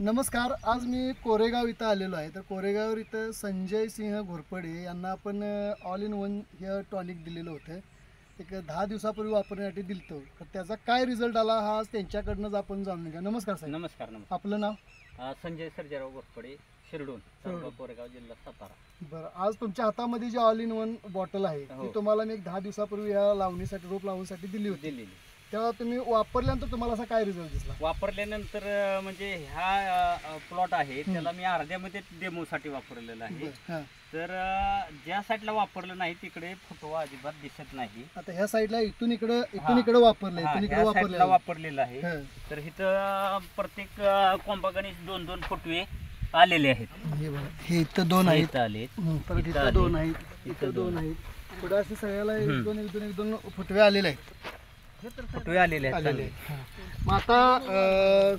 नमस्कार. आज मी कोरेगाव इथं आलेलो आहे. तर कोरेगाव इथं संजय सिंह घोरपडे यांना आपण ऑल इन वन हे टॉनिक दिलेलं होतं. एक 10 दिवसापूर्वी वापरण्यासाठी दिलं होतं. तर त्याचा काय रिझल्ट आला हा आज त्यांच्याकडनंच आपण जाणून घ्या. नमस्कार साहेब. नमस्कार. नमस्कार. आपलं नाव? संजय सर्जेराव घोरपडे, शिरडून, तालुका कोरेगाव, जिल्हा सातारा. बरं, आज तुमच्या हातामध्ये जी ऑल इन वन बॉटल आहे ती तुम्हाला मी एक 10 दिवसापूर्वी या लावणीसाठी रोप लावण्यासाठी दिली होती. तेव्हा तुम्ही वापरल्यानंतर तुम्हाला असा काय रिझल्ट दिसला? वापरल्यानंतर म्हणजे हा प्लॉट आहे त्याला मी अर्ध्यामध्ये डेमोसाठी वापरलेला आहे. तर ज्या साईडला वापरलं नाही तिकडे फुटवा अजिबात दिसत नाही. आता ह्या साईडला इथून इकडे वापरलंय, इथून इकडे वापरलेलं आहे. तर इथं प्रत्येक कोंबागणी 2-2 फुटवे आलेले आहेत. हे इथं 2 आहेत, आले परत इथं 2 आहेत, इथं 2 आहेत. पुढे असे सगळ्याला 1-2 फुटवे आलेले आहेत. फुटवे आलेले आहेत. मग आता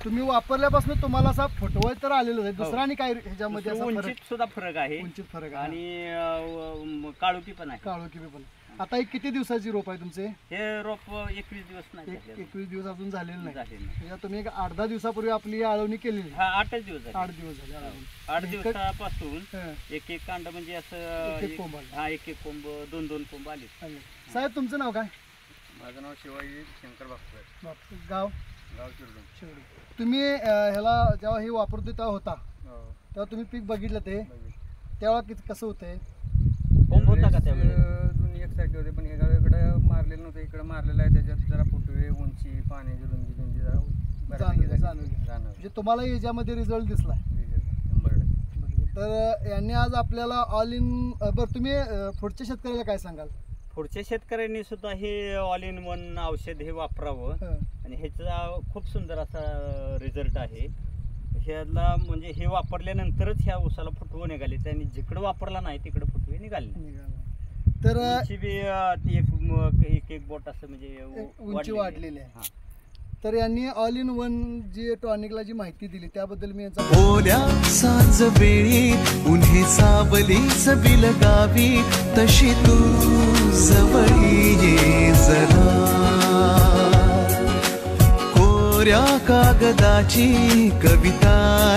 तुम्ही वापरल्यापासून तुम्हाला असा फुटवा तर आलेलं आहे. दुसरा आणि काय ह्याच्यामध्ये उंचीत सुद्धा फरक आहे. उंचीत फरक आहे आणि काळोखी पण आहे. काळोखी पण. आता एक किती दिवसाची रोप आहे तुमचे? हे रोप 21 दिवस नाही. 21 दिवस अजून झालेलं नाही. म्हणजे तुम्ही एक 8-10 दिवसापूर्वी आपली आळवणी केलेली? 8 दिवस झाले. 8 दिवस झाले. 8 दिवसापासून एक कांड म्हणजे असं एक कोंब 2-2 कोंब आले. साहेब तुमचं नाव काय? माझं नाव शिवाजी शंकर बापकर. गाव? शिरडून. तुम्ही ह्याला जेव्हा हे वापरतो तेव्हा होता, तेव्हा तुम्ही पीक बघितलं ते तेव्हा कसं होतंय? कोंब होता का त्यावेळेस? दोन्ही एकसारखे होते, पण इकडे मारलेलं नव्हतं, इकडे मारलेलं आहे. त्याच्यात जरा फुटवे, उंची, पाण्याची रुंदी जरा जाणवली. म्हणजे तुम्हाला याच्यामध्ये रिझल्ट दिसला? 100%. तर यांनी आज आपल्याला ऑल इन बरं, तुम्ही पुढच्या शेतकऱ्याला काय सांगाल? पुढच्या शेतकऱ्यांनी सुद्धा हे ऑल इन वन औषध हे वापरावं. आणि ह्याचा खूप सुंदर असा रिझल्ट आहे. ह्याला म्हणजे हे वापरल्यानंतरच ह्या ऊसाला फुटवे निघाले. त्यांनी जिकडे वापरला नाही तिकडे फुटवे निघाले. तर एक बोट असं म्हणजे उंची वाढलेली आहे. तर यांनी ऑल इन वन जी टॉनिकला जी माहिती दिली त्याबद्दल मी यांचा ओल्या सांज वेळी उन्हे सावलीच बिलगावी तशी तू जवळी ये जरा कोऱ्या कागदाची कविता